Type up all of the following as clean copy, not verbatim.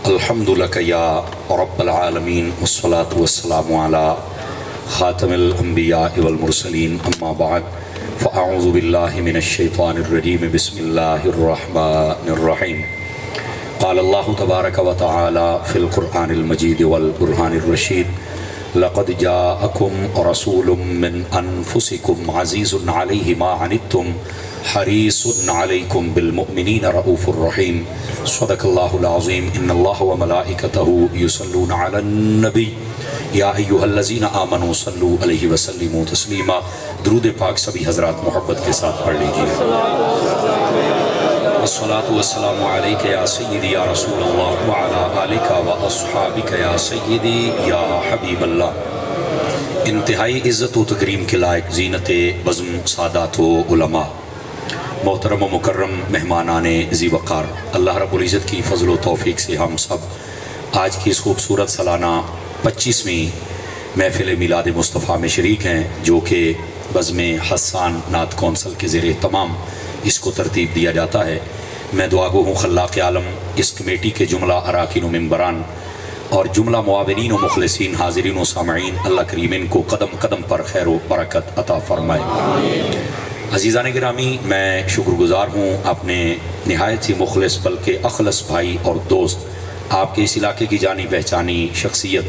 الحمد لک یا رب العالمین والصلاة والسلام علی خاتم الانبیاء والمرسلین اما بعد فاعوذ باللہ من الشیطان الرجیم بسم اللہ الرحمن الرحیم قال اللہ تبارک و تعالی فی القرآن المجید والبرہان الرشید لقد جاءکم رسول من انفسکم عزیز علیہ ما عنتم حریص علیکم بالمؤمنین رؤوف الرحیم صدق اللہ العظیم ان اللہ وملائکتہ یصلون علی النبی یا ایہا الذین آمنوا صلوا علیہ وسلموا تسلیما۔ درود پاک سبھی حضرات محبت کے ساتھ پڑھ لیجئے۔ الصلاة والسلام علیک یا سیدی یا رسول اللہ وعلا آلک واصحابک یا سیدی یا حبیب اللہ۔ انتہائی عزت و تکریم کے لائق زینت بزم سادات و علماء، محترم و مکرم مہمانان ذی وقار، اللہ رب العزت کی فضل و توفیق سے ہم سب آج کی اس خوبصورت سالانہ 25ویں محفل میلاد مصطفیٰ میں شریک ہیں، جو کہ بزم حسان نعت کونسل کے زیر اہتمام اس کو ترتیب دیا جاتا ہے۔ میں دعا گو ہوں خلاق عالم اس کمیٹی کے جملہ اراکین و ممبران اور جملہ معاونین و مخلصین، حاضرین و سامعین، اللہ کریم ان کو قدم قدم پر خیر و برکت عطا فرمائے۔ عزیزان گرامی، میں شکر گزار ہوں اپنے نہایت ہی مخلص بلکہ اخلص بھائی اور دوست، آپ کے اس علاقے کی جانی پہچانی شخصیت،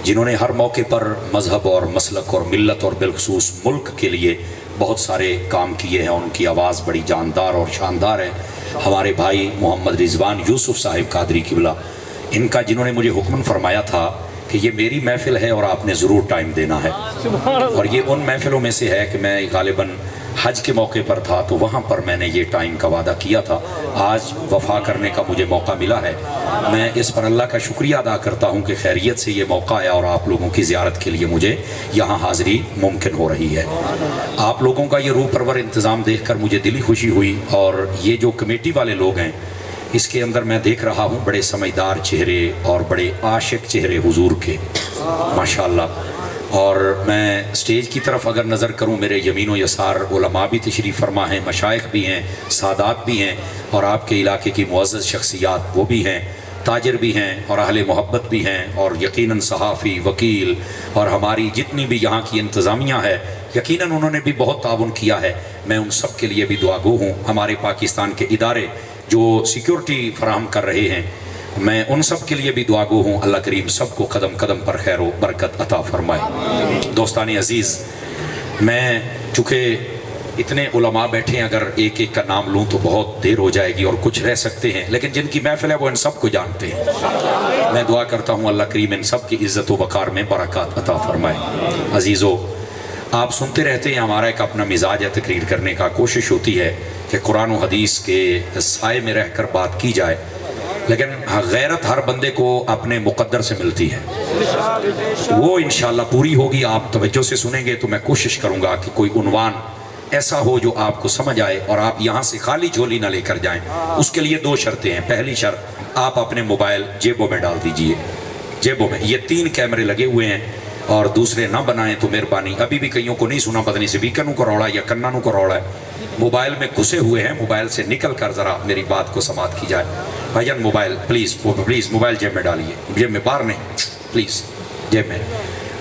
جنہوں نے ہر موقع پر مذہب اور مسلک اور ملت اور بالخصوص ملک کے لیے بہت سارے کام کیے ہیں۔ ان کی آواز بڑی جاندار اور شاندار ہے۔ ہمارے بھائی محمد رضوان یوسف صاحب قادری قبلہ، ان کا جنہوں نے مجھے حکم فرمایا تھا کہ یہ میری محفل ہے اور آپ نے ضرور ٹائم دینا ہے، اور یہ ان محفلوں میں سے ہے کہ میں غالباً حج کے موقع پر تھا تو وہاں پر میں نے یہ ٹائم کا وعدہ کیا تھا۔ آج وفا کرنے کا مجھے موقع ملا ہے۔ میں اس پر اللہ کا شکریہ ادا کرتا ہوں کہ خیریت سے یہ موقع آیا اور آپ لوگوں کی زیارت کے لیے مجھے یہاں حاضری ممکن ہو رہی ہے۔ آپ لوگوں کا یہ روح پرور انتظام دیکھ کر مجھے دلی خوشی ہوئی، اور یہ جو کمیٹی والے لوگ ہیں اس کے اندر میں دیکھ رہا ہوں بڑے سمجھدار چہرے اور بڑے عاشق چہرے حضور کے، ماشاءاللہ۔ اور میں سٹیج کی طرف اگر نظر کروں، میرے یمین و یسار علماء بھی تشریف فرما ہیں، مشائخ بھی ہیں، سادات بھی ہیں، اور آپ کے علاقے کی معزز شخصیات وہ بھی ہیں، تاجر بھی ہیں، اور اہل محبت بھی ہیں، اور یقیناً صحافی، وکیل، اور ہماری جتنی بھی یہاں کی انتظامیہ ہے، یقیناً انہوں نے بھی بہت تعاون کیا ہے۔ میں ان سب کے لیے بھی دعا گو ہوں۔ ہمارے پاکستان کے ادارے جو سیکیورٹی فراہم کر رہے ہیں، میں ان سب کے لیے بھی دعا گو ہوں۔ اللہ کریم سب کو قدم قدم پر خیر و برکت عطا فرمائے۔ دوستان عزیز، میں چونکہ اتنے علماء بیٹھے ہیں، اگر ایک ایک کا نام لوں تو بہت دیر ہو جائے گی اور کچھ رہ سکتے ہیں، لیکن جن کی محفل ہے وہ ان سب کو جانتے ہیں۔ میں دعا کرتا ہوں اللہ کریم ان سب کی عزت و وقار میں برکات عطا فرمائے۔ عزیزو، آپ سنتے رہتے ہیں، ہمارا ایک اپنا مزاج ہے تقریر کرنے کا، کوشش ہوتی ہے کہ قرآن و حدیث کے سائے میں رہ کر بات کی جائے، لیکن غیرت ہر بندے کو اپنے مقدر سے ملتی ہے، وہ انشاءاللہ پوری ہوگی۔ آپ توجہ سے سنیں گے تو میں کوشش کروں گا کہ کوئی عنوان ایسا ہو جو آپ کو سمجھ آئے اور آپ یہاں سے خالی جھولی نہ لے کر جائیں۔ اس کے لیے 2 شرطیں ہیں۔ پہلی شرط، آپ اپنے موبائل جیبوں میں ڈال دیجئے، جیبوں میں۔ یہ 3 کیمرے لگے ہوئے ہیں، اور دوسرے نہ بنائیں تو مہربانی۔ ابھی بھی کئیوں کو نہیں سنا، پتہ نہیں سے بیکنوں کو روڑا یا کنانوں کو روڑا ہے، موبائل میں گھسے ہوئے ہیں۔ موبائل سے نکل کر ذرا میری بات کو سماعت کی جائے۔ بھائیان موبائل پلیز موبائل جیب میں ڈالیے، جیب میں، باہر نہیں، پلیز جیب میں۔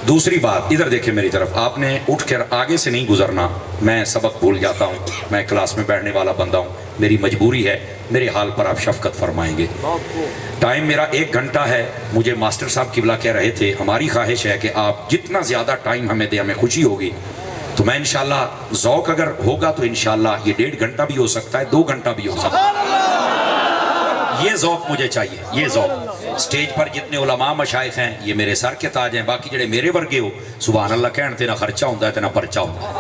دوسری بات، ادھر دیکھیں میری طرف، آپ نے اٹھ کر آگے سے نہیں گزرنا۔ میں سبق بھول جاتا ہوں، میں کلاس میں بیٹھنے والا بندہ ہوں، میری مجبوری ہے، میرے حال پر آپ شفقت فرمائیں گے۔ ٹائم میرا 1 گھنٹہ ہے۔ مجھے ماسٹر صاحب قبلہ کہہ رہے تھے ہماری خواہش ہے کہ آپ جتنا زیادہ ٹائم ہمیں دیں ہمیں خوشی ہوگی، تو میں انشاءاللہ ذوق اگر ہوگا تو انشاءاللہ یہ 1.5 گھنٹہ بھی ہو سکتا ہے، 2 گھنٹہ بھی ہو سکتا ہے۔ یہ ذوق مجھے چاہیے، یہ ذوق۔ سٹیج پر جتنے علماء مشائخ ہیں یہ میرے سر کے تاج ہیں، باقی جڑے میرے ورگے ہو سبحان اللہ کہن تے نہ خرچہ ہوندہ ہے تے نہ پرچہ ہوندہ ہے۔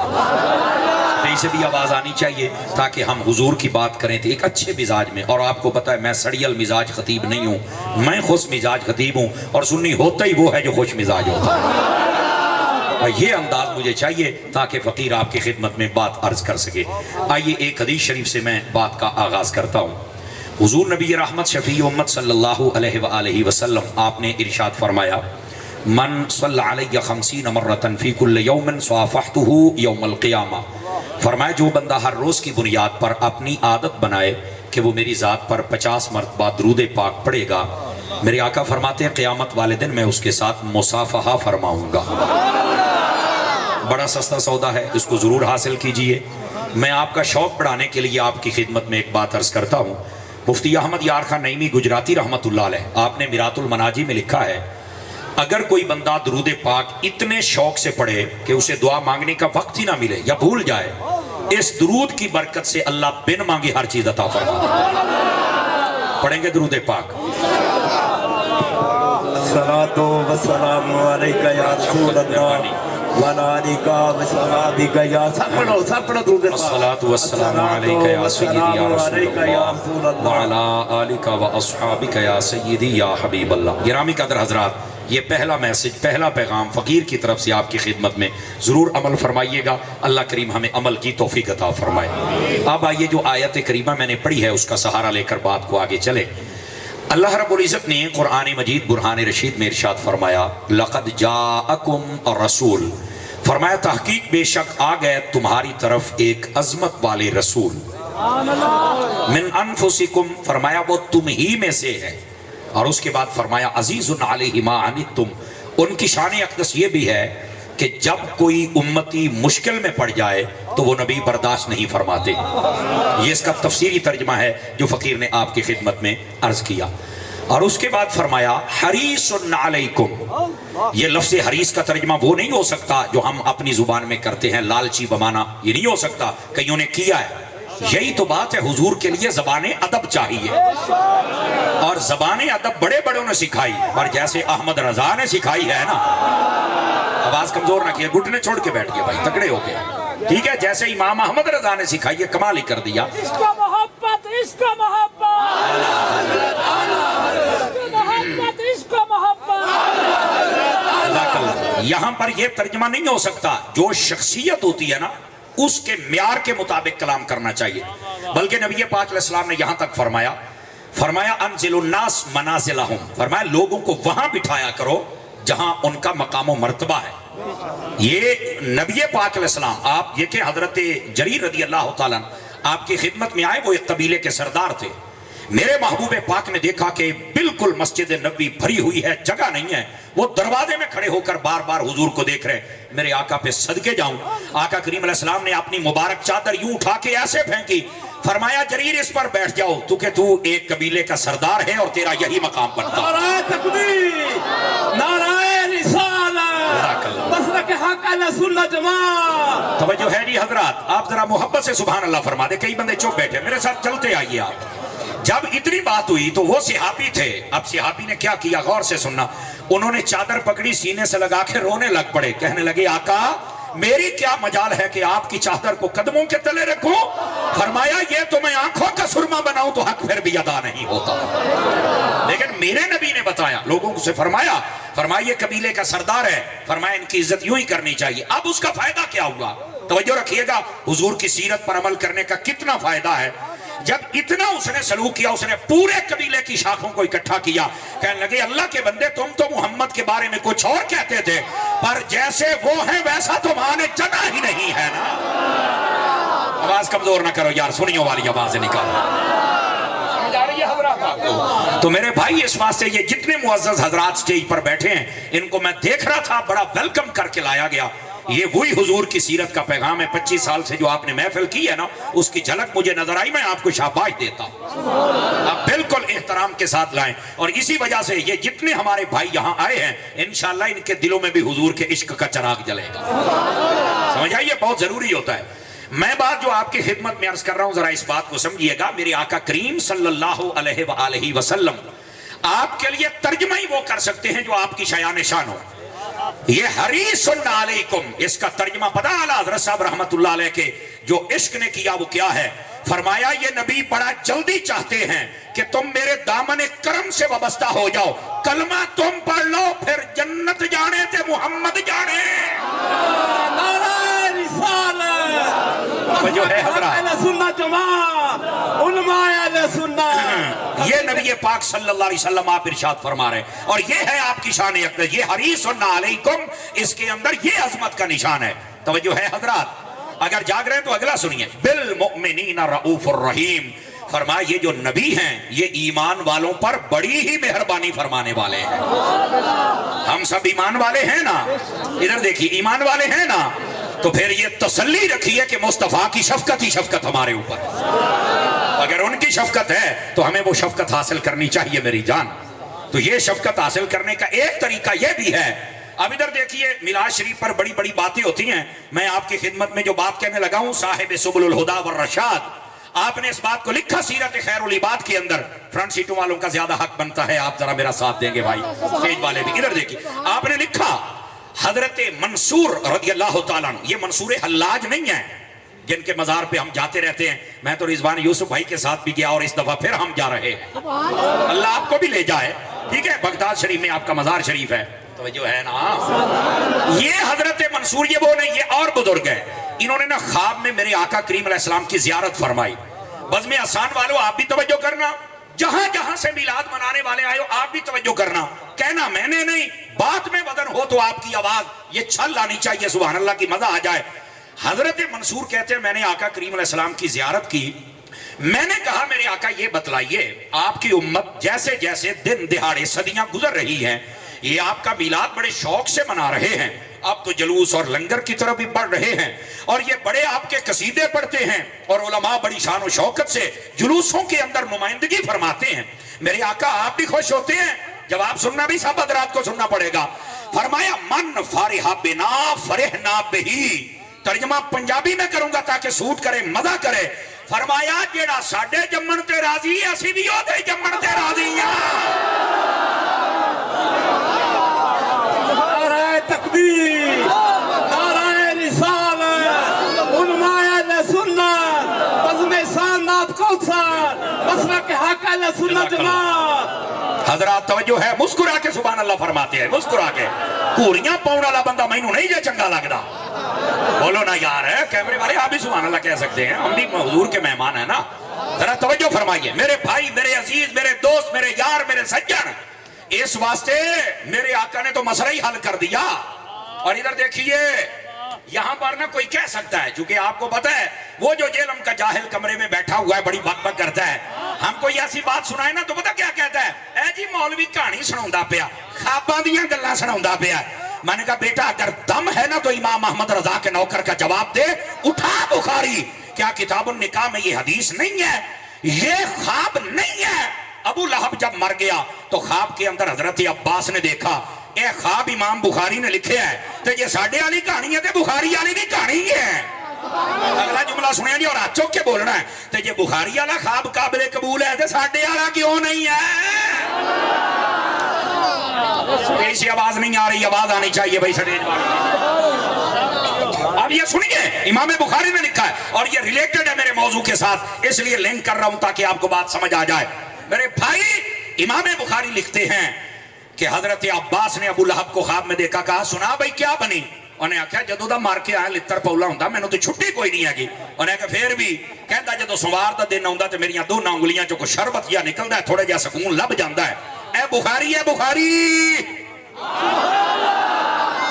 سٹیج سے بھی آواز آنی چاہیے تاکہ ہم حضور کی بات کریں تھے ایک اچھے مزاج میں۔ اور آپ کو پتہ ہے میں سڑیل مزاج خطیب نہیں ہوں، میں خوش مزاج خطیب ہوں، اور سنی ہوتا ہی وہ ہے جو خوش مزاج ہوتا ہے۔ اور یہ انداز مجھے چاہیے تاکہ فقیر آپ کی خدمت میں بات عرض کر سکے۔ آئیے ایک حدیث شریف سے میں بات کا آغاز کرتا ہوں۔ حضور نبی رحمت شفیع امت صلی اللہ علیہ وآلہ وسلم، آپ نے ارشاد فرمایا، من صلی علیہ 50 مرتن فی کل یوم صافحتہ یوم القیامہ۔ فرمایا جو بندہ ہر روز کی بنیاد پر اپنی عادت بنائے کہ وہ میری ذات پر 50 مرتبہ درود پاک پڑھے گا، میرے آقا فرماتے ہیں قیامت والے دن میں اس کے ساتھ مصافحہ فرماؤں گا. بڑا سستا سودا ہے، اس کو ضرور حاصل کیجئے. میں آپ کا شوق بڑھانے کے لیے آپ کی خدمت میں ایک بات عرض کرتا ہوں. مفتی احمد یار خان نعیمی گجراتی رحمت اللہ علیہ، آپ نے میرات المناجی میں لکھا ہے اگر کوئی بندہ درود پاک اتنے شوق سے پڑھے کہ اسے دعا مانگنے کا وقت ہی نہ ملے یا بھول جائے، اس درود کی برکت سے اللہ بن مانگے ہر چیز عطا فرما دے. پڑھیں گے درود پاک. الصلاۃ والسلام علیکہ یا رسول اللہ وعلی آلک وصحبہ یا سب پڑھو درود پاک. الصلاۃ والسلام علیکہ یا سیدی یا رسول اللہ وعلی آلک واصحابک یا سیدی یا حبیب اللہ. گرامی قدر حضرات، یہ پہلا میسج، پہلا پیغام فقیر کی طرف سے آپ کی خدمت میں. ضرور عمل فرمائیے گا، اللہ کریم ہمیں عمل کی توفیق عطا فرمائے. اب آئیے جو آیت کریمہ میں نے پڑھی ہے اس کا سہارا لے کر بات کو آگے چلے. اللہ رب العزت نے قرآن مجید برہان رشید میں ارشاد فرمایا لقد جاءکم الرسول، فرمایا تحقیق بے شک آ گئے تمہاری طرف ایک عظمت والے رسول. من انفسکم، فرمایا وہ تم ہی میں سے ہے. اور اس کے بعد فرمایا عزیز علیہ ما عنتم، ان کی شان اقدس یہ بھی ہے کہ جب کوئی امتی مشکل میں پڑ جائے تو وہ نبی برداشت نہیں فرماتے. یہ اس کا تفسیری ترجمہ ہے جو فقیر نے آپ کی خدمت میں عرض کیا. اور اس کے بعد فرمایا حریص علیکم. یہ لفظ حریص کا ترجمہ وہ نہیں ہو سکتا جو ہم اپنی زبان میں کرتے ہیں لالچی بمانا، یہ نہیں ہو سکتا، کئیوں نے کیا ہے. یہی تو بات ہے، حضور کے لیے زبان ادب چاہیے، اور زبان ادب بڑے بڑوں نے سکھائی، اور جیسے احمد رضا نے سکھائی ہے نا، آواز کمزور نہ کیا، گھٹنے چھوڑ کے بیٹھ گئے بھائی، تکڑے ہو گئے. ٹھیک ہے، جیسے امام احمد رضا نے سکھائی ہے، کمال ہی کر دیا. اس کا محبت، اس کا محبت، اس کا محبت. یہاں پر یہ ترجمہ نہیں ہو سکتا. جو شخصیت ہوتی ہے نا اس کے معیار کے مطابق کلام کرنا چاہیے. بلکہ نبی پاک علیہ السلام نے یہاں تک فرمایا انزل الناس منازلہم، فرمایا لوگوں کو وہاں بٹھایا کرو جہاں ان کا مقام و مرتبہ ہے. یہ نبی پاک علیہ السلام، آپ یہ کہ حضرت جریر رضی اللہ تعالیٰ آپ کی خدمت میں آئے، وہ ایک قبیلے کے سردار تھے. میرے محبوب پاک نے دیکھا کہ بالکل مسجد نبوی بھری ہوئی ہے، جگہ نہیں ہے. وہ دروازے میں کھڑے ہو کر بار بار حضور کو دیکھ رہے، میرے آقا پہ صدقے جاؤں. آقا کریم علیہ السلام نے اپنی مبارک چادر یوں اٹھا کے ایسے پھینکی، فرمایا جریر اس پر بیٹھ جاؤ، تو کہ تو ایک قبیلے کا سردار ہے اور تیرا یہی مقام بنتا. نعرہ تکبیر، نعرہ رسالت، مسلک حق اہل سنت جماعت. توجہ ہے جی حضرات، آپ ذرا محبت سے سبحان اللہ فرما دے. کئی بندے چپ بیٹھے، میرے ساتھ چلتے آئیے آپ. جب اتنی بات ہوئی تو وہ صحابی تھے. اب صحابی نے کیا کیا، غور سے سننا. انہوں نے چادر پکڑی، سینے سے لگا کے رونے لگ پڑے، کہنے لگے آقا میری کیا مجال ہے کہ آپ کی چادر کو قدموں کے تلے رکھوں. فرمایا یہ تو میں آنکھوں کا سرما بناؤں تو حق پھر بھی ادا نہیں ہوتا، لیکن میرے نبی نے بتایا، لوگوں سے فرمایا یہ قبیلے کا سردار ہے، فرمایا ان کی عزت یوں ہی کرنی چاہیے. اب اس کا فائدہ کیا ہوا، توجہ رکھیے گا. حضور کی سیرت پر عمل کرنے کا کتنا فائدہ ہے. جب اتنا اس نے سلوک کیا، اس نے پورے قبیلے کی شاخوں کو اکٹھا کیا. کہنے لگے اللہ کے بندے، تم تو محمد کے بارے میں کچھ اور کہتے تھے، پر جیسے وہ ہیں ویسا تو مانے جگہ ہی نہیں ہے نا. آواز کمزور نہ کرو یار، سنیوں والی آوازیں نکالو. تو میرے بھائی اس واسطے یہ جتنے معزز حضرات سٹیج پر بیٹھے ہیں ان کو میں دیکھ رہا تھا، بڑا ویلکم کر کے لایا گیا. یہ وہی حضور کی سیرت کا پیغام ہے. 25 سال سے جو آپ نے محفل کی ہے نا، اس کی جھلک مجھے نظر آئی، میں آپ کو شاباش دیتا ہوں. آپ بالکل احترام کے ساتھ لائیں. اور اسی وجہ سے یہ جتنے ہمارے بھائی یہاں آئے ہیں، انشاءاللہ ان کے دلوں میں بھی حضور کے عشق کا چراغ جلے گا. سمجھ آئیے، بہت ضروری ہوتا ہے. میں بات جو آپ کی خدمت میں عرض کر رہا ہوں، ذرا اس بات کو سمجھیے گا. میرے آقا کریم صلی اللہ علیہ وآلہ وسلم آپ کے لیے ترجمہ ہی وہ کر سکتے ہیں جو آپ کی شایان شان ہو. یہ حریص علیکم، اس کا ترجمہ پتہ اعلیٰ حضرت صاحب رحمت اللہ علیہ کے جو عشق نے کیا وہ کیا ہے. فرمایا یہ نبی بڑا جلدی چاہتے ہیں کہ تم میرے دامن کرم سے وابستہ ہو جاؤ. کلمہ تم پڑھ لو، پھر جنت جانے تے محمد جانے. نعرہ رسالت، جو ہے حضرات، اہل سنت جماعت، علماء اہل سنت. یہ نبی پاک صلی اللہ علیہ وسلم آپ ارشاد فرما رہے ہیں، اور یہ ہے آپ کی شان اقدس. یہ حریص علیکم، اس کے اندر یہ عظمت کا نشان ہے. توجہ ہے حضرات، اگر جاگ رہے ہیں تو اگلا سنیے. بالمؤمنین رؤوف الرحیم، فرمایا یہ جو نبی ہیں یہ ایمان والوں پر بڑی ہی مہربانی فرمانے والے ہیں. ہم سب ایمان والے ہیں نا, ادھر دیکھیے ایمان والے ہیں نا, تو پھر یہ تسلی رکھیے کہ مصطفیٰ کی شفقت ہی شفقت ہمارے اوپر. اگر ان کی شفقت ہے تو ہمیں وہ شفقت حاصل کرنی چاہیے میری جان. تو یہ شفقت حاصل کرنے کا ایک طریقہ یہ بھی ہے. اب ادھر دیکھیے میلاد شریف پر بڑی بڑی باتیں ہوتی ہیں. میں آپ کی خدمت میں جو بات کہنے لگا ہوں, صاحب سبل الہدا والرشاد, آپ نے اس بات کو لکھا سیرت خیر العباد کے اندر. فرنٹ سیٹوں والوں کا زیادہ حق بنتا ہے, آپ ذرا میرا ساتھ دیں گے بھائی, اسٹیج والے بھی. ادھر دیکھیے آپ نے لکھا حضرت منصور رضی اللہ تعالیٰ عنہ, یہ منصور حلاج نہیں ہے جن کے مزار پہ ہم جاتے رہتے ہیں. میں تو رضوان یوسف بھائی کے ساتھ بھی گیا اور اس دفعہ پھر ہم جا رہے ہیں. اللہ آپ کو بھی لے جائے, ٹھیک ہے. بغداد شریف میں آپ کا مزار شریف ہے, توجہ ہے نا. یہ حضرت منصور یہ وہ نہیں, یہ اور بزرگ ہے. انہوں نے نا خواب میں میرے آقا کریم علیہ السلام کی زیارت فرمائی. بزم احسان والوں آپ بھی توجہ کرنا, جہاں جہاں سے میلاد منانے والے آئے ہو آپ بھی توجہ کرنا. کہنا میں نے نہیں, بات میں وزن ہو تو آپ کی آواز یہ چھل آنی چاہیے, سبحان اللہ کی مزہ آ جائے. حضرت منصور کہتے ہیں میں نے آقا کریم علیہ السلام کی زیارت کی. میں نے کہا میرے آقا یہ بتلائیے آپ کی امت جیسے جیسے دن دہاڑے صدیاں گزر رہی ہیں, یہ آپ کا میلاد بڑے شوق سے منا رہے ہیں, آپ تو جلوس اور لنگر کی طرف بھی بڑھ رہے ہیں, اور یہ بڑے آپ کے قصیدے پڑھتے ہیں, اور علماء بڑی شان و شوکت سے جلوسوں کے اندر نمائندگی فرماتے ہیں. میرے آقا آپ بھی خوش ہوتے ہیں, جواب سننا بھی سب حضرات کو سننا پڑے گا. فرمایا من فارحا بنا فرحنا بہی, ترجمہ پنجابی میں کروں گا تاکہ سوٹ کرے, مزہ کرے. فرمایا جیڑا ساڈے جمن تے راضی ہے اسی بھی اودے جمن تے راضی ہاں. نعرہ تکبیر, نعرہ رسالت, علماء اہل سنت, بزم سنت کوثر, مسلک حق اہل سنت جماعت. حضرات توجہ ہے, مسکرا کے سبحان اللہ فرماتے ہیں, مسکرا کے. کوریاں پاؤں والا بندہ مینوں نہیں جے چنگا لگدا. بولو نا یار, ہے کیمرے والے آپ بھی سبحان اللہ کہہ سکتے ہیں, ہم بھی حضور کے مہمان ہیں نا. ذرا توجہ فرمائیے میرے بھائی, میرے عزیز, میرے دوست, میرے یار, میرے سجن. اس واسطے میرے آقا نے تو مسئلہ ہی حل کر دیا. اور ادھر دیکھیے یہاں پر نہ کوئی کہہ سکتا ہے, چونکہ آپ کو پتا ہے وہ جو جیلم کا جاہل کمرے میں بیٹھا ہوا ہے بڑی بک بک کرتا ہے, ہم کوئی ایسی بات سنائے نا تو پتا کیا کہتا ہے, اے جی مولوی کہانی سناوندا پیا, خواباں دیاں گلاں سناوندا پیا. میں نے کہا بیٹا اگر دم ہے نا تو امام محمد رضا کے نوکر کا جواب دے, اٹھا بخاری. کیا کتاب النکاح میں یہ حدیث نہیں ہے, یہ خواب نہیں ہے. ابو لہب جب مر گیا تو خواب کے اندر حضرت عباس نے دیکھا, اے خواب امام بخاری نے لکھے ہے, تو یہ ساڑھے والی کہانی ہے تو بخاری والی بھی کہانی ہے. اگلا جملہ سنیا جی اور ہاتھ چوک کے بولنا ہے, تو یہ بخاری والا خواب قابل قبول ہے تو ساڑھے والا کیوں نہیں ہے. ایسی آواز نہیں آ رہی, آواز آنی چاہیے بھائی سٹیج والے. اب یہ سنیے امام بخاری نے لکھا ہے, اور یہ ریلیٹڈ ہے میرے موضوع کے ساتھ, اس لیے لنک کر رہا ہوں تاکہ آپ کو بات سمجھ آ جائے. میرے بھائی امام بخاری لکھتے ہیں کہ حضرت عباس نے ابو لہب کو خواب میں دیکھا, کہا سنا بھائی کیا بنی. انہیں آکھا جدو دا مار کے آیا لتر پولا ہوں میں نے تو چھٹی کوئی نہیں ہے. انہیں کہا پھر بھی کہتا جدو سوار دا دن آؤں تو میری دو انگلیاں چو کو شربت یا نکلتا ہے, تھوڑا جا سکون لب جاندہ ہے. اے بخاری, اے بخاری,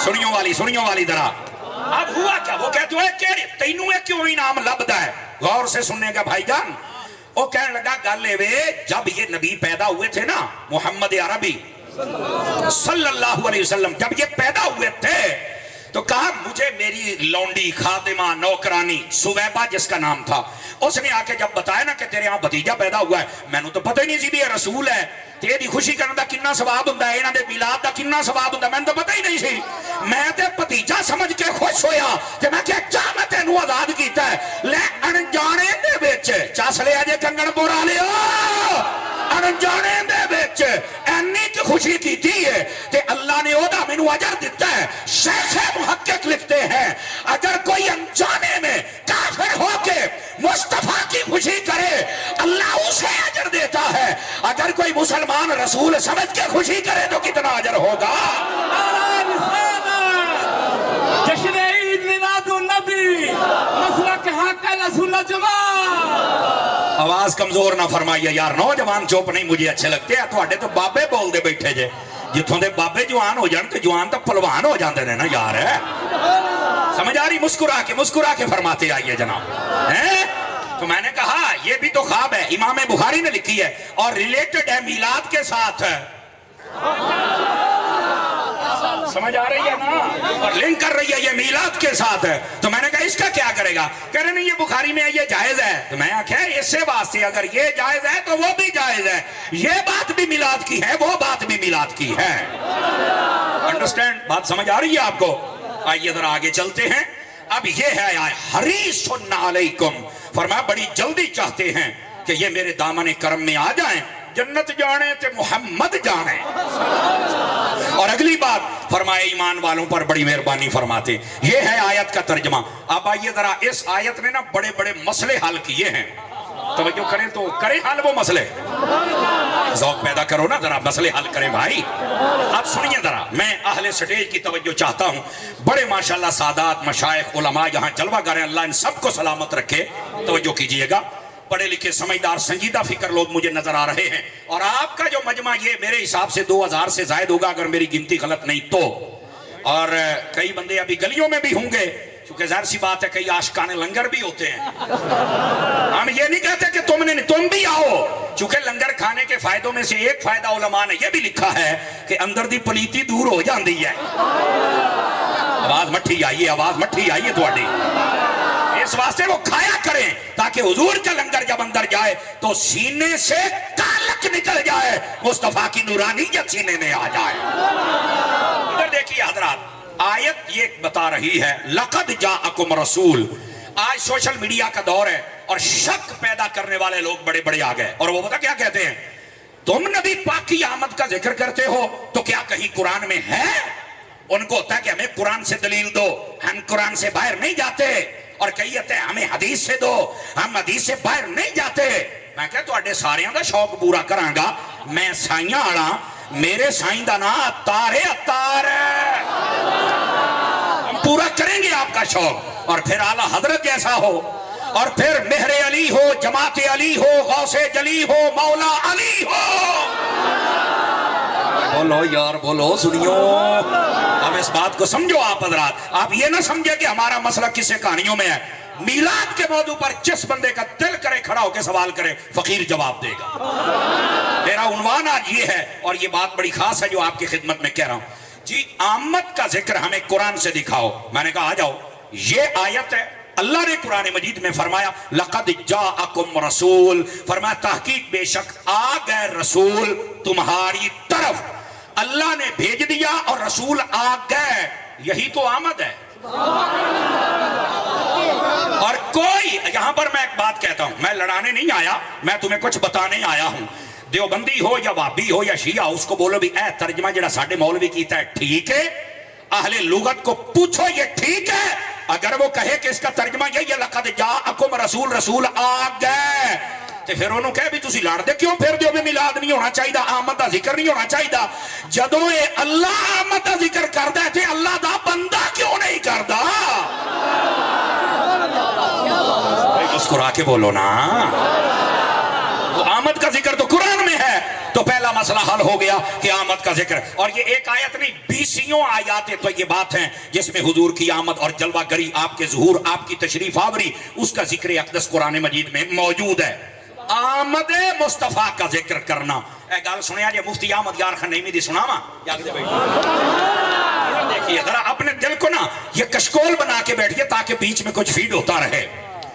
سنیوں والی ذرا. اب ہوا کیا, وہ کہتے ہوئے کہ تینوں ہے کیوں انعام لبدا ہے, غور سے سننے کا بھائی جان. وہ کہنے لگا گالے وے, جب یہ نبی پیدا ہوئے تھے نا محمد عربی صلی اللہ علیہ وسلم, جب یہ پیدا ہوئے تھے تو کہا مجھے میری لونڈی خادمہ نوکرانی سویبہ جس کا نام تھا, اس نے آ کے جب بتایا نا کہ تیرے ہاں بھتیجا پیدا ہوا ہے, میں نے تو پتہ ہی نہیں سی بھی یہ رسول ہے, تیری خوشی کرنے دا کنا ثواب ہوندا ہے, انہاں دے میلاد دا کنا ثواب ہوندا ہے, میں نے تو پتہ ہی نہیں سی. میں تے بھتیجا سمجھ کے خوش ہویا کہ میں کیا چاہ میں تینوں آزاد کیتا ہے, لے انجانے دے وچ چس لیا جے کنگن پورا لیا, انجانے دے وچ اینی کی خوشی کیتی ہے تے اللہ نے او دا مینوں اجر دیتا ہے. شیخ محقق لکھتے ہیں اگر کوئی انجانے میں کافر ہو کے مصطفیٰ کی خوشی کرے اللہ اسے اجر دیتا ہے, اگر کوئی مسلمان رسول سمجھ کے خوشی کرے تو کتنا اجر ہوگا. جشن عید میلاد النبی, مسلک حق اہل سنت جماعت. آواز کمزور نہ فرمائیے یار, نوجوان چوپ نہیں مجھے اچھے لگتے ہیں, تواڈے تو بابے بول دے بیٹھے جے, جتھوں دے بابے جوان ہو جان تو جوان تو پلوان ہو جاندے نے نا یار. ہے سمجھ آ رہی, مسکرا کے فرماتے آئیے جناب. تو میں نے کہا یہ بھی تو خواب ہے، امام بخاری نے لکھی ہے اور ریلیٹڈ ہے میلاد کے ساتھ، سمجھ آ رہی ہے نا، اور لنک کر رہی ہے یہ میلاد کے ساتھ ہے. تو میں نے کہا اس کا کیا کرے گا؟ کہہ رہے نہیں یہ بخاری میں ہے، یہ جائز ہے. تو میں آخیا اس سے واسطے اگر یہ جائز ہے تو وہ بھی جائز ہے، یہ بات بھی میلاد کی ہے، وہ بات بھی میلاد کی ہے. انڈرسٹینڈ؟ بات سمجھ آ رہی ہے آپ کو؟ آئیے ذرا آگے چلتے ہیں. اب یہ ہے حریص علیکم، فرمایا بڑی جلدی چاہتے ہیں کہ یہ میرے دامن کرم میں آ جائیں، جنت جانے تے محمد جانے. اور اگلی بات فرمائے ایمان والوں پر بڑی مہربانی فرماتے. یہ ہے آیت کا ترجمہ. اب آئیے ذرا اس آیت نے نا بڑے بڑے مسئلے حل کیے ہیں. توجہ کریں تو کریں حل وہ مسئلے، ذوق پیدا کرو نا ذرا، مسئلے حل کریں بھائی. اب سنیے ذرا، میں اہل سٹیج کی توجہ چاہتا ہوں. بڑے ماشاءاللہ سادات مشائخ علماء یہاں جلوہ گر ہیں، اللہ ان سب کو سلامت رکھے. توجہ کیجئے گا، پڑھے لکھے سمجھدار سنجیدہ فکر لوگ مجھے نظر آ رہے ہیں. اور آپ کا جو مجمع یہ میرے حساب سے 2000 سے زائد ہوگا اگر میری گنتی غلط نہیں تو. اور کئی بندے ابھی گلیوں میں بھی ہوں گے، کیونکہ ظاہر سی بات ہے کئی عاشقان لنگر بھی ہوتے ہیں. ہم یہ نہیں کہتے کہ تم بھی آؤ، چونکہ لنگر کھانے کے فائدوں میں سے ایک فائدہ علماء نے یہ بھی لکھا ہے کہ اندر دی پلیتی دور ہو جاندی ہے. آواز مٹھی آئیے، آواز مٹھی آئیے تھوڑی. اس واسطے وہ کھایا کریں تاکہ حضور کا لنگر جب اندر جائے تو سینے سے کالک نکل جائے، مصطفیٰ کی نورانیت سینے میں آ جائے. ادھر دیکھیے حضرات، آیت یہ بتا رہی ہے لقد جاءکم رسول. آج سوشل میڈیا کا دور ہے اور شک پیدا کرنے والے لوگ بڑے بڑے آ گئے. اور وہ پتہ کیا کہتے ہیں؟ تم نبی پاک کی آمد کا ذکر کرتے ہو تو کیا کہیں قرآن میں ہے؟ ان کو ہوتا ہے کہ ہمیں قرآن سے دلیل دو، ہم قرآن سے باہر نہیں جاتے. اور کہتے ہیں ہمیں حدیث سے دو، ہم حدیث سے باہر نہیں جاتے. میں کہتا ہوں اڈے ساریاں دا شوق پورا کران گا. میں سائیاں آڑا، میرے سائیں دا نا اتار ہے، اتار ہے. ہم پورا کریں گے آپ کا شوق. اور پھر اعلیٰ حضرت جیسا ہو، اور پھر مہر علی ہو، جماعت علی ہو، غوث جلی ہو، مولا علی ہو. بولو یار بولو، سنیو. اب اس بات کو سمجھو آپ حضرات. آپ یہ نہ سمجھے کہ ہمارا مسئلہ کسے کہانیوں میں ہے. میلاد کے موضوع پر جس بندے کا دل کرے کھڑا ہو کے سوال کرے، فقیر جواب دے گا. میرا عنوان آج یہ ہے، اور یہ بات بڑی خاص ہے جو آپ کی خدمت میں کہہ رہا ہوں. جی آمد کا ذکر ہمیں قرآن سے دکھاؤ. میں نے کہا آ جاؤ، یہ آیت ہے. اللہ نے قرآن مجید میں فرمایا لقد جاءکم رسول، فرمایا تحقیق بے شک آ گئے رسول تمہاری طرف. اللہ نے بھیج دیا اور رسول آ گئے، یہی تو آمد ہے. اور کوئی یہاں پر میں ایک بات کہتا ہوں، میں لڑانے نہیں آیا، میں تمہیں کچھ بتانے آیا ہوں. دیوبندی ہو یا وہابی ہو یا شیعہ، اس کو بولو بھی اے ترجمہ جڑا ساڈے مولوی کیتا ہے ٹھیک ہے. اہل لغت کو پوچھو یہ ٹھیک ہے. اگر وہ کہے کہ اس کا ترجمہ یہی ہے لقد جاءکم رسول، رسول آ گئے، تو پھر انہوں کہے بھی تسی لڑ دے کیوں پھر دیو بھی میلاد نہیں ہونا چاہیے، آمد دا ذکر نہیں ہونا چاہیے. جدوں اے اللہ آمد دا ذکر کردا ہے تے اللہ دا بندہ کیوں نہیں کردا؟ مسکرا کے بولو نا. وہ آمد کا ذکر تو قرآن میں ہے، تو پہلا مسئلہ حل ہو گیا کہ آمد کا ذکر. اور یہ ایک آیت نہیں، 20 آیات تو یہ بات ہیں جس میں حضور کی آمد اور جلوہ گری، آپ کے ظہور، آپ کی تشریف آوری، اس کا ذکر اقدس قرآن مجید میں موجود ہے. آمد مصطفیٰ کا ذکر کرنا. اے گال سنیا جی مفتی احمد یار خان نعیمی دی سناواں؟ دیکھیے ذرا اپنے دل کو نا یہ کشکول بنا کے بیٹھیے تاکہ بیچ میں کچھ فیڈ ہوتا رہے.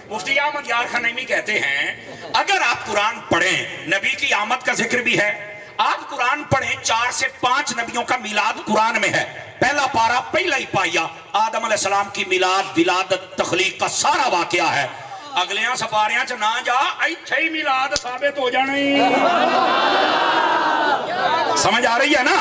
مفتی احمد یار خان نعیمی کہتے ہیں اگر آپ قرآن پڑھیں، نبی کی آمد کا ذکر بھی ہے. آپ قرآن پڑھیں، 4 سے 5 نبیوں کا میلاد قرآن میں ہے. پہلا پارا پہلا ہی پائیا آدم علیہ السلام کی میلاد، ولادت، تخلیق کا سارا واقعہ ہے. اگلیاں سپاریاں چ نہ جا، ایتھے ہی میلاد ثابت ہو جانے. سمجھ آ رہی ہے نا؟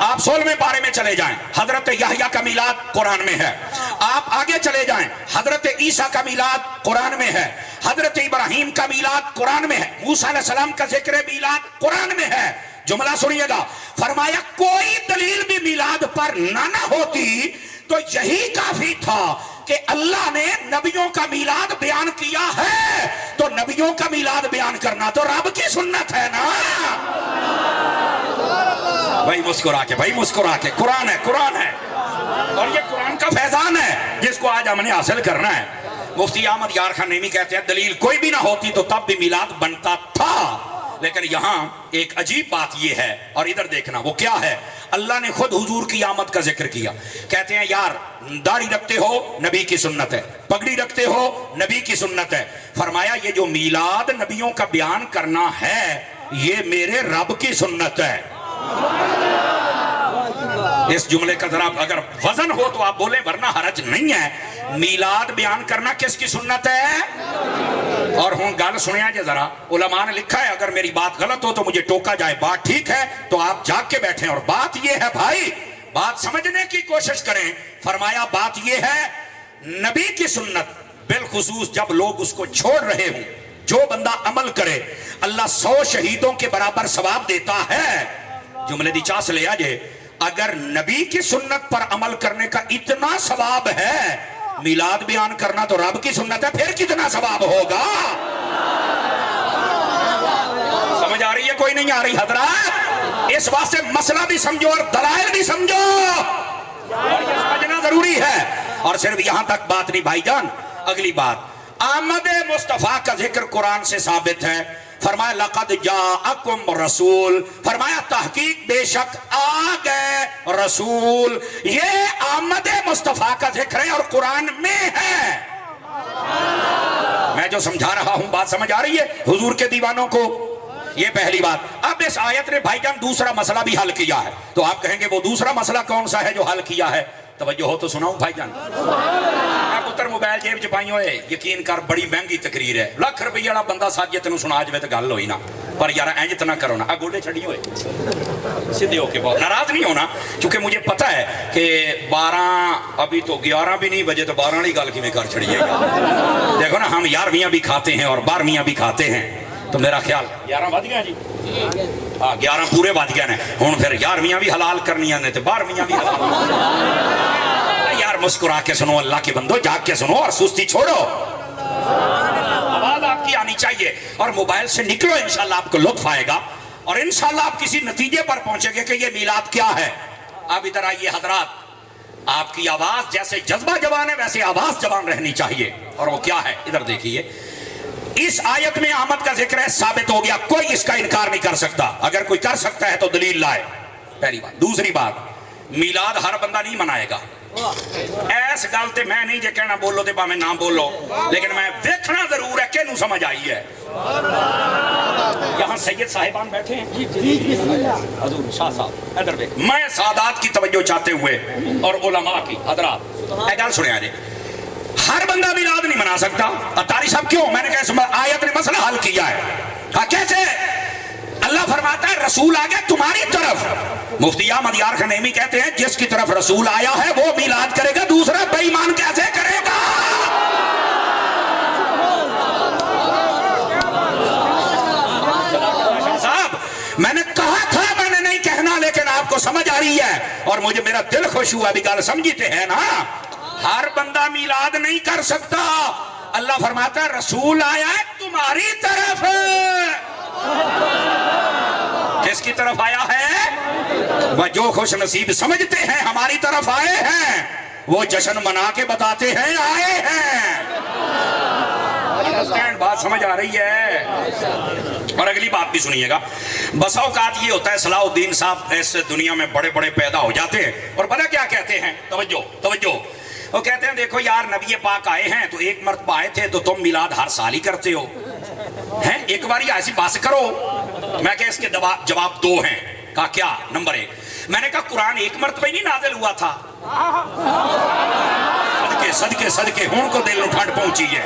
آپ 16ویں پارے میں چلے جائیں، حضرت یحییٰ کا میلاد قرآن میں ہے. آپ آگے چلے جائیں، حضرت عیسیٰ کا میلاد قرآن میں ہے. حضرت ابراہیم کا میلاد قرآن میں ہے. موسیٰ علیہ السلام کا ذکر میلاد قرآن میں ہے. جملہ سنیے گا، فرمایا کوئی دلیل بھی میلاد پر نہ ہوتی تو یہی کافی تھا کہ اللہ نے نبیوں کا میلاد بیان کیا ہے، تو نبیوں کا میلاد بیان کرنا تو رب کی سنت ہے نا. بھائی مسکرا کے، بھائی مسکرا کے، قرآن ہے، قرآن ہے. اور یہ قرآن کا فیضان ہے جس کو آج ہم نے حاصل کرنا ہے. مفتی احمد یار خان نیمی کہتے ہیں دلیل کوئی بھی نہ ہوتی تو تب بھی میلاد بنتا تھا، لیکن یہاں ایک عجیب بات یہ ہے، اور ادھر دیکھنا وہ کیا ہے، اللہ نے خود حضور کی آمد کا ذکر کیا. کہتے ہیں یار داڑھی رکھتے ہو نبی کی سنت ہے، پگڑی رکھتے ہو نبی کی سنت ہے. فرمایا یہ جو میلاد نبیوں کا بیان کرنا ہے یہ میرے رب کی سنت ہے. اس جملے کا ذرا اگر وزن ہو تو آپ بولیں، ورنہ حرج نہیں ہے. میلاد بیان کرنا کس کی سنت ہے؟ اور ہوں گل سنیا جے ذرا، علماء نے لکھا ہے اگر میری بات غلط ہو تو مجھے ٹوکا جائے، بات ٹھیک ہے تو آپ جاگ کے بیٹھیں. اور بات یہ ہے بھائی، بات سمجھنے کی کوشش کریں. فرمایا بات یہ ہے نبی کی سنت بالخصوص جب لوگ اس کو چھوڑ رہے ہوں، جو بندہ عمل کرے اللہ 100 شہیدوں کے برابر ثواب دیتا ہے. جملے دی چاس لے آجے، اگر نبی کی سنت پر عمل کرنے کا اتنا ثواب ہے، میلاد بیان کرنا تو رب کی سنت ہے، پھر کتنا ثواب ہوگا؟ سمجھ آ رہی ہے کوئی نہیں آ رہی حضرات؟ اس واسطے مسئلہ بھی سمجھو اور دلائل بھی سمجھو، اور یہ سمجھنا ضروری ہے. اور صرف یہاں تک بات نہیں بھائی جان، اگلی بات آمد مصطفیٰ کا ذکر قرآن سے ثابت ہے. فرمایا لقد جاءکم رسول، فرمایا تحقیق بے شک آ گئے رسول. یہ آمد مصطفیٰ کا ذکر ہے اور قرآن میں ہے. میں جو سمجھا رہا ہوں بات سمجھ آ رہی ہے حضور کے دیوانوں کو؟ یہ پہلی بات. اب اس آیت نے بھائی جان دوسرا مسئلہ بھی حل کیا ہے، تو آپ کہیں گے وہ دوسرا مسئلہ کون سا ہے جو حل کیا ہے؟ توجہ ہو تو سناؤں بھائی جان. پتر موبائل جیب چ پائی ہوئے، یقین کر بڑی مہنگی تقریر ہے، لاکھ روپیہ والا بندہ سج تینوں سنا جائے تو گل ہوئی نا، پر یار انج تو نہ کرو نا. گوڈے چھڑی ہوئے سیدھے ہو کے بہت ناراض نہیں ہونا، کیونکہ مجھے پتا ہے کہ 12 ابھی تو 11 بھی نہیں بجے تو 12 والی گل کیویں کر چھڑیے گا. دیکھو نا ہم 11ویں بھی کھاتے ہیں اور 12ویں بھی کھاتے ہیں، تو میرا خیال 11 بج گیا جی، ہاں 11 پورے بج گئے نے. ہوں پھر 11ویں بھی حلال کرنی نے تو 12ویں بھی حلال. یار مسکرا کے سنو اللہ کے بندو، جاگ کے سنو اور سستی چھوڑو. آواز آپ کی آنی چاہیے اور موبائل سے نکلو، انشاءاللہ آپ کو لطف آئے گا اور انشاءاللہ آپ کسی نتیجے پر پہنچیں گے کہ یہ میلاد کیا ہے. اب ادھر آئیے حضرات، آپ کی آواز جیسے جذبہ جوان ہے ویسے آواز جوان رہنی چاہیے. اور وہ کیا ہے ادھر دیکھیے، اس آیت میں آمد کا ذکر ہے، ثابت ہو گیا، کوئی اس کا انکار نہیں کر سکتا. اگر کوئی کر سکتا ہے تو دلیل لائے، پہلی بات. دوسری بات، میلاد ہر بندہ نہیں منائے گا. ایس گل تے میں نہیں جے کہنا بولو تے باویں نہ بولو، لیکن میں دیکھنا ضرور ہے کہ نو سمجھ آئی ہے. یہاں سید صاحبان بیٹھے ہیں، حضور شاہ صاحب ادھر دیکھ، میں سادات کی توجہ چاہتے ہوئے اور علماء کی حضرات اے گل سنیا جی، ہر بندہ میلاد نہیں منا سکتا. اتاری صاحب کیوں؟ میں نے کہا آیت نے مسئلہ حل کیا ہے. ہاں کیسے؟ اللہ فرماتا ہے رسول آ گیا تمہاری طرف. مفتی احمد یار خان نیمی کہتے ہیں جس کی طرف رسول آیا ہے وہ میلاد کرے گا، دوسرا بے ایمان کیسے کرے گا؟ صاحب میں نے کہا تھا، میں نے نہیں کہنا، لیکن آپ کو سمجھ آ رہی ہے اور مجھے میرا دل خوش ہوا. بھی گل سمجھتے ہیں نا، ہر بندہ میلاد نہیں کر سکتا. اللہ فرماتا ہے رسول آیا ہے تمہاری طرف. کس کی طرف آیا ہے؟ وہ جو خوش نصیب سمجھتے ہیں ہماری طرف آئے ہیں، وہ جشن منا کے بتاتے ہیں آئے ہیں. بات سمجھ آ رہی ہے؟ اور اگلی بات بھی سنیے گا. بسا اوقات یہ ہوتا ہے صلاح الدین صاحب اس دنیا میں بڑے بڑے پیدا ہو جاتے ہیں اور پتہ کیا کہتے ہیں؟ توجہ توجہ، وہ کہتے ہیں دیکھو یار نبی پاک آئے ہیں تو ایک مرتبہ آئے تھے تو تم میلاد ہر سال ہی کرتے ہو ہیں، ایک بار ایسی بات کرو. میں کہ اس کے جواب 2 ہیں. کہا کیا؟ نمبر 1، میں نے کہا قرآن ایک مرتبہ ہی نہیں نازل ہوا تھا. صدقے صدقے صدقے ہون کو دل ٹھنڈ پہنچی ہے.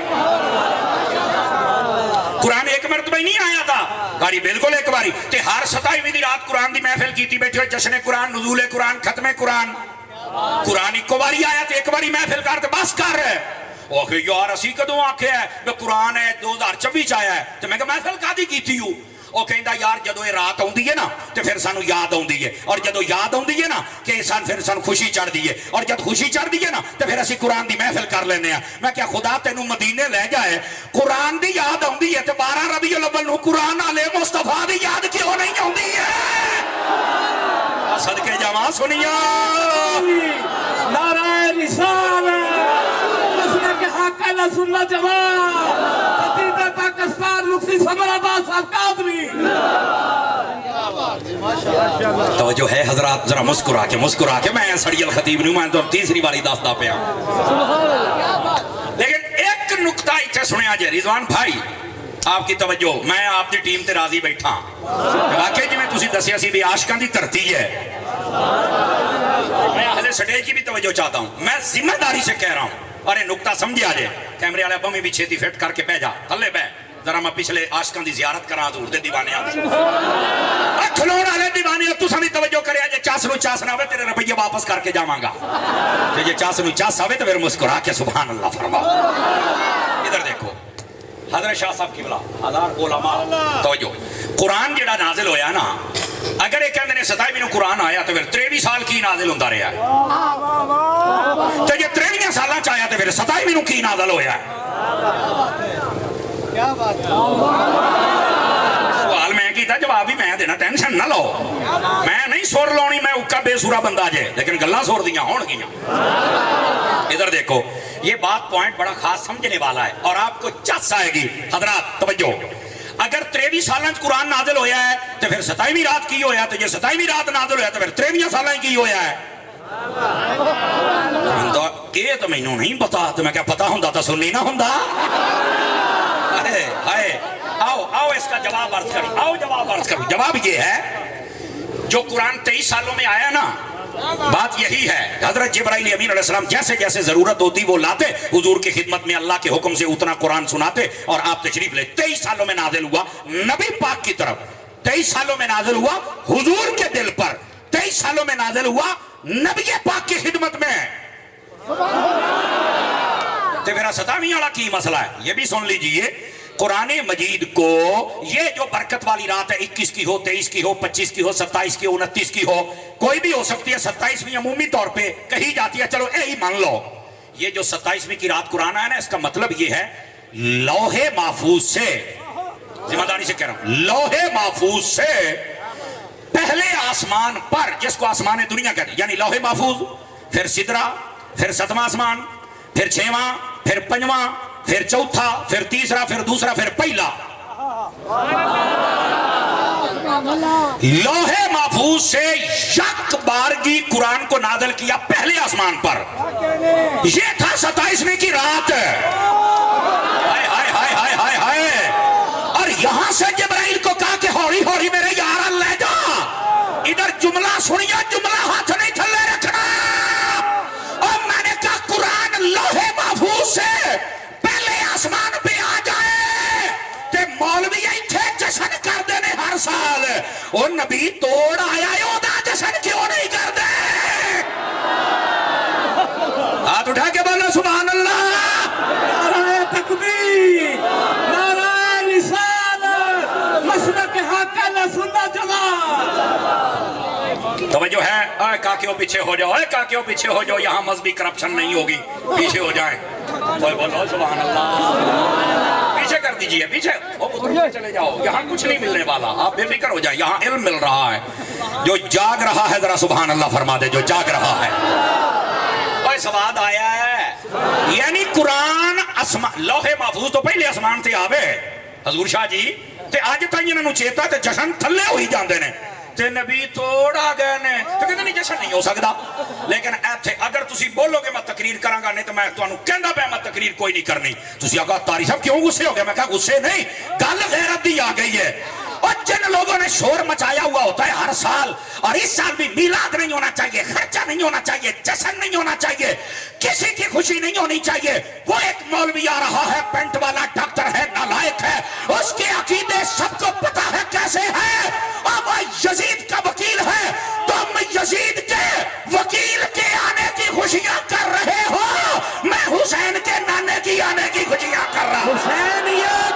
قرآن ایک مرتبہ ہی نہیں آیا تھا. کہا بالکل ایک باری تے ہر 27ویں دی رات قرآن دی محفل کیتی بیٹھے ہوئے، جشن قرآن، نزول قرآن، ختم قرآن. قرآن ایک باری آیا تو ایک باری محفل کرتے بس کر رہے. وہ کہ یار اسی کدوں آکھے ہے کہ قرآن ہے 2024 آیا ہے، تو میں کہ محفل کادی کیتی ہوں. وہ کہندا یار جدو یہ رات آندی ہے نا تو پھر سانو یاد آندی ہے، اور جدو یاد آندی ہے نا کہ پھر سانو خوشی چڑھ دی ہے، اور جب خوشی چڑھ دی ہے نا تو پھر اسی قرآن دی محفل کر لینے ہیں. میں کیا خدا تینوں مدینے لے جائے، قرآن دی یاد آندی ہے تو 12 ربیع الاول نو قرآن والے مصطفیٰ دی یاد کیوں نہیں آندی ہے؟ صدقے جاواں سنیا نعرہ رسالت، مسلک حق اہل سنت جماعت خطیب پاکستان مفتی سمر عباس صاحب قادری. توجہ ہے حضرات، ذرا مسکرا کے میں سڑی الخطیب نہیں، میں تو تیسری باری دستا پیا. لیکن ایک نکتہ اتنے سنیا جے رضوان بھائی، آپ کی توجہ، میں آپ کی ٹیم تے راضی بیٹھا واقعی جی میں تسی دسیا سی بھی عاشقاں دی دھرتی ہے. میں اہل سٹیج کی بھی توجہ چاہتا ہوں، میں ذمہ داری سے کہہ رہا ہوں، اور یہ نکتہ سمجھا جے. کیمرے والے ابا میں بھی چھیتی فٹ کر کے بہ جا تھلے بہ، ذرا میں پچھلے عاشقاں دی زیارت کرا حضور دے دیوانے کھلون والے دیوانے. تساں بھی توجہ کریا جے چاس نو چاس نہ ہوے تیرے روپیے واپس کر کے جاواں گا، تے جے چاس نو چاس آوے تو پھر مسکرا کے سبحان اللہ فرما. ادھر دیکھو حضرت شاہ صاحب قبلہ ہزار علماء توجہ. قرآن جڑا نازل ہویا نا، اگر یہ کہندے نے 27 نو قرآن آیا تو پھر 23 سال کی نازل ہوندا رہیا ہے، تو جے 23 سالاں چ آیا تو پھر 27 نو کی نازل ہویا ہے. سوال میں کیتا، جواب بھی میں دینا، ٹینشن نہ لو. میں نہیں سور لونی، میں اکا بے سورا بندہ جے، لیکن گلاں سور دیاں ہون گیاں. ادھر دیکھو یہ بات پوائنٹ بڑا خاص سمجھنے والا ہے اور آپ کو چس آئے گی. حضرات توجہ، اگر 23 سالاں قرآن نازل ہویا ہے تو پھر 27ویں رات کی ہویا ہے، تو یہ 27ویں رات نازل ہویا تو پھر 23 سالاں کی ہویا ہے. یہ تو میں نہیں پتا، تو میں کیا پتا ہوں تو سننی نہ ہوں. آؤ اس کا جواب عرض کروں، آؤ جواب عرض کروں. جواب یہ ہے جو قرآن 23 سالوں میں آیا نا، بات یہی ہے. حضرت جبرائیل امین علیہ السلام جیسے جیسے ضرورت ہوتی وہ لاتے حضور کی خدمت میں، اللہ کے حکم سے اتنا قرآن سناتے اور آپ تشریف لے. 23 سالوں میں نازل ہوا نبی پاک کی طرف، 23 سالوں میں نازل ہوا حضور کے دل پر، 23 سالوں میں نازل ہوا نبی پاک کی خدمت میں. تو میرا 27ویں والا کی مسئلہ ہے یہ بھی سن لیجئے. قرآن مجید کو یہ جو برکت والی رات ہے، 21 کی ہو، 23 کی ہو، 25 کی ہو، 27 کی ہو، 29 کی ہو، کوئی بھی ہو سکتی ہے. 27ویں عمومی طور پہ کہی جاتی ہے، چلو یہی مان لو. یہ جو 27ویں کی رات قرآن آیا نا، اس کا مطلب یہ ہے لوح محفوظ سے، ذمہ داری سے کہہ رہا ہوں، لوح محفوظ سے پہلے آسمان پر، جس کو آسمان دنیا کہتے ہیں، یعنی لوح محفوظ، پھر سدرہ، پھر 7واں آسمان، پھر 6واں، پھر 5واں، پھر چوتھا، پھر تیسرا، پھر دوسرا، پھر پہلا. لوح محفوظ سے یک بارگی قرآن کو نازل کیا پہلے آسمان پر. یہ تھا 27ویں کی رات. ہائے ہائے ہائے ہائے ہائے ہائے. اور یہاں سے جبرائیل کو کہا کہ ہوری ہوری میرے یار لے جا. ادھر جملہ سنیا، جملہ ہاتھ نہیں تھلے رکھنا. اور میں نے کہا قرآن لوح محفوظ سے آسمان پہ آ جائے تے مولوی ایتھے جشن کر دینے ہر سال. او نبی توڑ آیا ہے، او دا جشن کیوں نہیں کر دے؟ ہاتھ اٹھا کے بولو سبحان اللہ. نعرہ تکبیر، نعرہ رسالت، مسلک حق اہل سنت جماعت. توجہ ہے؟ اے کاکیوں پیچھے ہو جاؤ، اے کاکیوں پیچھے ہو جاؤ، یہاں مذہبی کرپشن نہیں ہوگی، پیچھے ہو جائیں. بولو سبحان اللہ. پیچھے کر دیجئے، پیچھے چلے جاؤ، یہاں کچھ نہیں ملنے والا، آپ بے فکر ہو جائیں. یہاں علم مل رہا ہے. جو جاگ رہا ہے ذرا سبحان اللہ فرما دے، جو جاگ رہا ہے. اوہ سواد آیا ہے، یعنی قرآن لوح محفوظ تو پہلے آسمان تے آوے. حضور شاہ جی تے آج تائیں انہوں چیتا تے جشن تھلے ہوئی جاندے نے، تے نبی توڑا گئے نے، تو کہتے نہیں جشن نہیں ہو سکتا. لیکن ایتھے اگر تسی بولو گے میں تقریر کروں گا، نہیں تو میں تمہیں کہندا پیا میں تقریر کوئی نہیں کرنی. تسی آگا تاری صاحب کیوں غصے ہو گئے؟ میں کہا غصے نہیں، گل غیرت دی آ گئی ہے. اور جن لوگوں نے شور مچایا ہوا ہوتا ہے ہر سال، اور اس سال بھی میلاد نہیں ہونا چاہیے، خرچہ نہیں ہونا چاہیے، جشن نہیں ہونا چاہیے، کسی کی خوشی نہیں ہونی چاہیے. وہ ایک مولوی آ رہا ہے، پینٹ والا ڈاکٹر ہے، نالائق ہے، اس کے عقیدے سب کو پتا ہے کیسے ہے، اور وہ یزید کا وکیل ہے. تم یزید کے وکیل کے آنے کی خوشیاں کر رہے ہو، میں حسین کے نانے کی آنے کی خوشیاں کر رہا ہوں. حسینیت،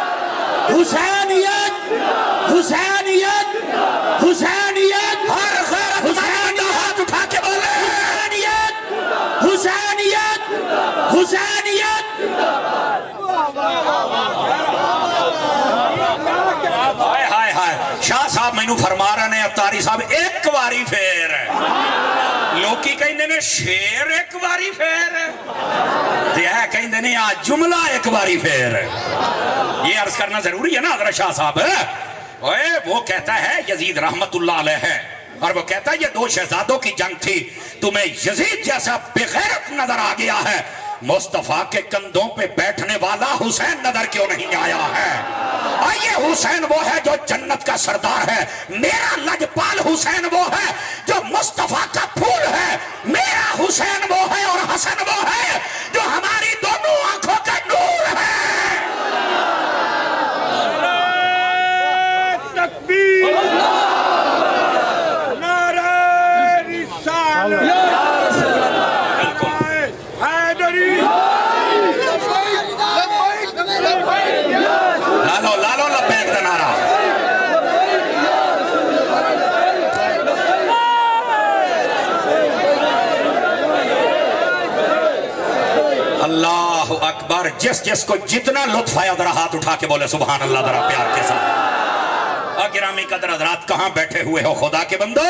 حسینیت، حسینیت، حسینیت، ہر غیرت مند ہاتھ اٹھا کے بولے حسینیت، حسینیت، حسینیت. ہائے ہائے ہائے. شاہ صاحب مینوں فرما رہے ہیں اتاری صاحب ایک واری پھر ਲੋਕੀ ਕਹਿੰਦੇ ਨੇ ਸ਼ੇਰ ਇੱਕ ਵਾਰੀ ਫੇਰ ਤੇ ਇਹ ਕਹਿੰਦੇ ਨੇ ਆ ਜੁਮਲਾ ਇੱਕ ਵਾਰੀ ਫੇਰ یہ عرض کرنا ضروری ہے نا حضرت شاہ صاحب وہ کہتا ہے یزید رحمت اللہ علیہ ہے اور وہ کہتا ہے یہ دو شہزادوں کی جنگ تھی تمہیں یزید جیسا بغیرت نظر آ گیا ہے مصطفیٰ کے کندھوں پہ بیٹھنے والا حسین نظر کیوں نہیں آیا ہے اور یہ حسین وہ ہے جو جنت کا سردار ہے میرا لجپال حسین وہ ہے جو مصطفیٰ کا پھول ہے میرا حسین وہ ہے اور حسن وہ ہے جو ہماری دونوں آنکھوں کا نور ہے لالو لبیک دا نعرہ اللہ اکبر جس کو جتنا لطف آیا ذرا ہاتھ اٹھا کے بولے سبحان اللہ ذرا پیار کے ساتھ گرامی قدر حضرات کہاں بیٹھے ہوئے ہو خدا کے بندو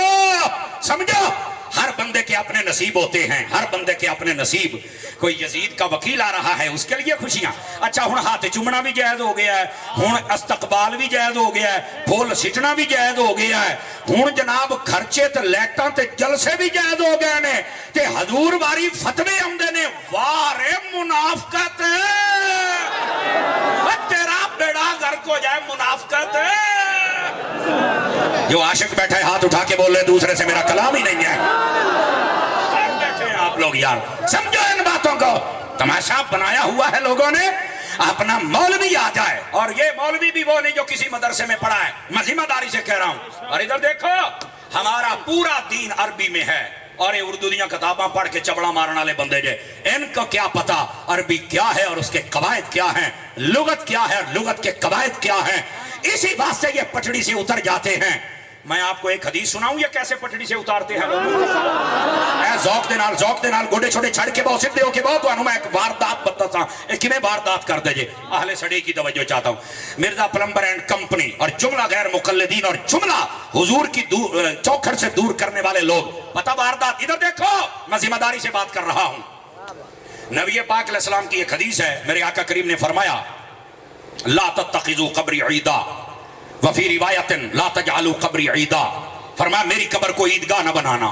سمجھو ہر بندے کے اپنے نصیب ہوتے ہیں ہر بندے کے اپنے نصیب کوئی یزید کا وکیل آ رہا ہے اس کے لیے خوشیاں اچھا ہن ہاتھ چومنا بھی جائز ہو گیا ہے ہن استقبال بھی جائز ہو گیا ہے پھول سٹنا بھی جائز ہو گیا ہے ہن جناب خرچے تے لیٹاں تے جلسے بھی جائز ہو گئے نے تے حضور واری فتوے آندے نے واہ رے منافقت تیرا بیڑا غرق ہو جائے منافقت جو عاشق بیٹھا ہے ہاتھ اٹھا کے بول رہے دوسرے سے میرا کلام ہی نہیں ہے بیٹھے ہیں آپ لوگ یار سمجھو ان باتوں کو تماشا بنایا ہوا ہے لوگوں نے اپنا مولوی آ جائے اور یہ مولوی بھی وہ نہیں جو کسی مدرسے میں پڑھا ہے میں ذمہ داری سے کہہ رہا ہوں اور ادھر دیکھو ہمارا پورا دین عربی میں ہے اور یہ اردو دیاں کتاباں پڑھ کے چبڑا مارن والے بندے جے ان کو کیا پتا عربی کیا ہے اور اس کے قواعد کیا ہیں لغت کیا ہے اور لغت کے قواعد کیا ہیں اسی بات سے یہ پٹڑی سے اتر جاتے ہیں میں آپ کو ایک حدیث سناؤں یہ کیسے پٹڑی سے اتارتے ہیں اے ذوق دے نال گوڑے چھوڑے چھڑ کے بہت سدھے ہو کے بہت وانوں میں ایک واردات بتاتا ہوں ایک میں واردات کر دے جے اہل سڑے کی توجہ چاہتا ہوں مرزا پلمبر اینڈ کمپنی اور جملہ غیر مقلدین اور جملہ حضور کی چوکھٹ سے دور کرنے والے لوگ پتہ واردات ادھر دیکھو میں ذمہ داری سے بات کر رہا ہوں نبی پاک علیہ السلام کی ایک حدیث ہے میرے آقا کریم نے فرمایا لا تتخذوا قبری عیدا وفی روایت لا تجعلوا قبری عیدا فرمایا میری قبر کو عیدگاہ نہ بنانا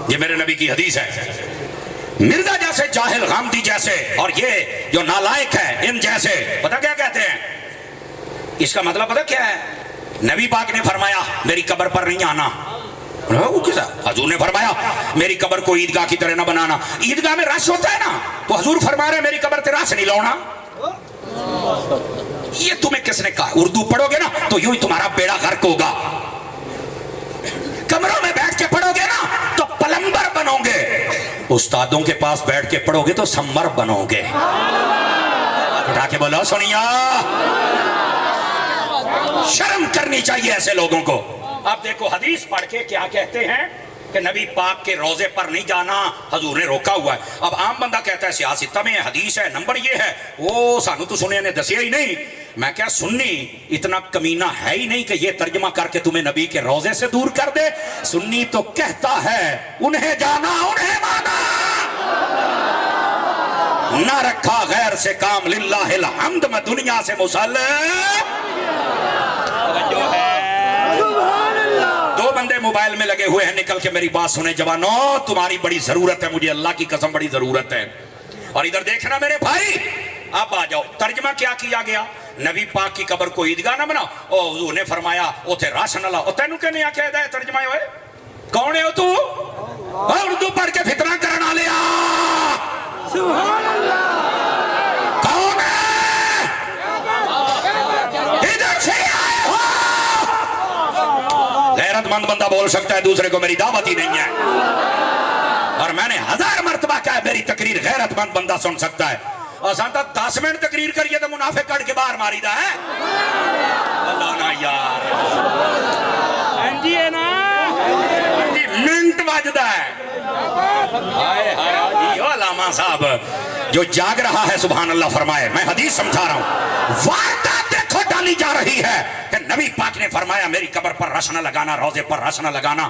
یہ میرے نبی کی حدیث ہے مرزا جیسے جاہل غامدی جیسے اور یہ جو نالائق ہے ان جیسے پتہ کیا کہتے ہیں اس کا مطلب پتہ کیا ہے نبی پاک نے فرمایا میری قبر پر نہیں آنا حضور نے فرمایا میری قبر کو عیدگاہ کی طرح نہ بنانا عیدگاہ میں رش ہوتا ہے نا تو حضور فرما رہے میری قبر تے رش نہیں لاؤنا یہ تمہیں کس نے کہا اردو پڑھو گے نا تو یوں ہی تمہارا بیڑا غرق ہوگا کمروں میں بیٹھ کے پڑھو گے نا تو پلمبر بنو گے استادوں کے پاس بیٹھ کے پڑھو گے تو سمر بنو گے اٹھا کے بولو سنیا شرم کرنی چاہیے ایسے لوگوں کو اب دیکھو حدیث پڑھ کے کیا کہتے ہیں کہ نبی پاک کے روزے پر نہیں جانا حضور نے روکا ہوا ہے اب عام بندہ کہتا ہے سیاستہ میں حدیث ہے نمبر یہ ہے وہ سانو تو سننے نے دسیا ہی نہیں میں کیا سنی اتنا کمینہ ہے ہی نہیں کہ یہ ترجمہ کر کے تمہیں نبی کے روزے سے دور کر دے سنی تو کہتا ہے انہیں جانا انہیں مانا نہ رکھا غیر سے کام للہ الحمد میں دنیا سے مسلم جو ہے دو بندے موبائل میں لگے ہوئے ہیں نکل کے میری بات سنیں جوانوں تمہاری بڑی ضرورت ہے مجھے اللہ کی قسم بڑی ضرورت ہے اور ادھر دیکھنا میرے بھائی اب آ جاؤ ترجمہ کیا کیا گیا نبی پاک کی قبر کو عیدگاہ نہ بناؤ اور حضور نے فرمایا اوتھے راشن نہ لاؤ تینوں کہ نہیں آکھے ہے ترجمہ ہوئے کون ہے تو اردو پڑھ کے فتنہ کرنا لیا سبحان اللہ کون ہے ادھر سے آئے ہو غیرت مند بندہ بول سکتا ہے دوسرے کو میری دعوت ہی نہیں ہے اور میں نے 1000 مرتبہ کہا ہے میری تقریر غیرت مند بندہ سن سکتا ہے اور سانتا 10 منٹ تقریر کریے تو منافق کٹ کے باہر ماری دا ہے اللہ نا یار انجی ہے نا انجی منٹ واجدہ ہے آئے آئے علامہ صاحب جو جاگ رہا ہے سبحان اللہ فرمائے میں حدیث سمجھا رہا ہوں واردات دیکھو ڈالی جا رہی ہے کہ نبی پاک نے فرمایا میری قبر پر رش نہ لگانا روزے پر رش نہ لگانا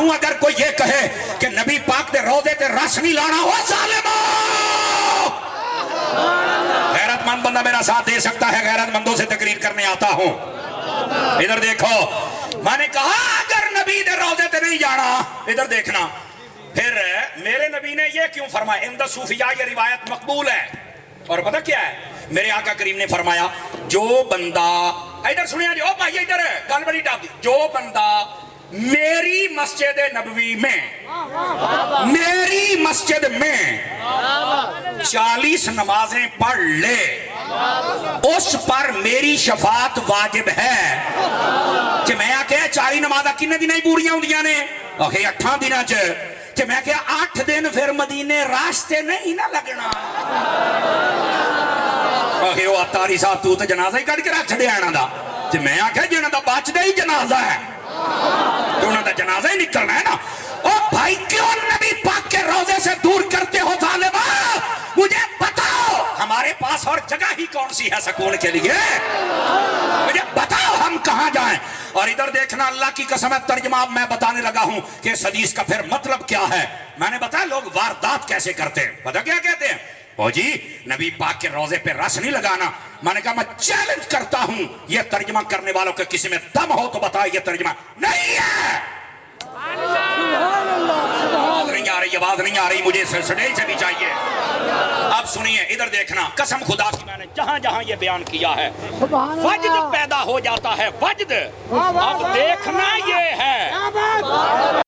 ہوں اگر کوئی یہ کہے کہ نبی پاک دے روزے تے رس نہیں لانا ہو ظالمو. غیرت مند بندہ میرا ساتھ دے سکتا ہے, غیرت مندوں سے تقریر کرنے آتا ہوں. ادھر دیکھو, میں نے کہا اگر نبی دے روزے تے نہیں جانا, ادھر دیکھنا, پھر میرے نبی نے یہ کیوں فرمایا؟ اندر صوفیاء یہ روایت مقبول ہے. اور پتہ کیا ہے, میرے آقا کریم نے فرمایا جو بندہ, ادھر سنیا جی, او بھائی ادھر گل بڑی ٹاپ دی, جو بندہ میری مسجد نبوی میں, میری مسجد میں 40 نمازیں پڑھ لے, اس پر میری شفاعت واجب ہے. کہ میں آکے 40 نمازہ کنے دن ہی پوریاں ہوں دیاں نے, آکے 8 دنہ چ, کہ میں کہ 8 دن پھر مدینے راستے نہیں نہ لگنا. آکے وہ اتاری صاحب تو جنازہ ہی کٹ کے رکھ چھڑے آنا دا, کہ میں آکے جنہ دا باچ دے ہی جنازہ ہے, تو انہوں دا جنازہ ہی نکلنا ہے نا. او بھائی کیوں نبی پاک کے روزے سے دور کرتے ہو ظالمہ؟ مجھے بتاؤ ہمارے پاس اور جگہ ہی کون سی ہے سکون کے لیے؟ مجھے بتاؤ ہم کہاں جائیں؟ اور ادھر دیکھنا, اللہ کی قسم ہے ترجمہ اب میں بتانے لگا ہوں کہ اس حدیث کا پھر مطلب کیا ہے. میں نے بتایا لوگ واردات کیسے کرتے ہیں, پتہ کیا کہتے ہیں؟ او جی نبی پاک کے روزے پہ رس نہیں لگانا. میں نے کہا میں چیلنج کرتا ہوں, یہ ترجمہ کرنے والوں کے کسی میں دم ہو تو بتائے یہ ترجمہ نہیں ہے. آواز نہیں آ رہی, مجھے سٹیج سے بھی چاہیے. اب سنیے, ادھر دیکھنا, قسم خدا کی میں نے جہاں جہاں یہ بیان کیا ہے وجد پیدا ہو جاتا ہے, وجد. اب دیکھنا یہ ہے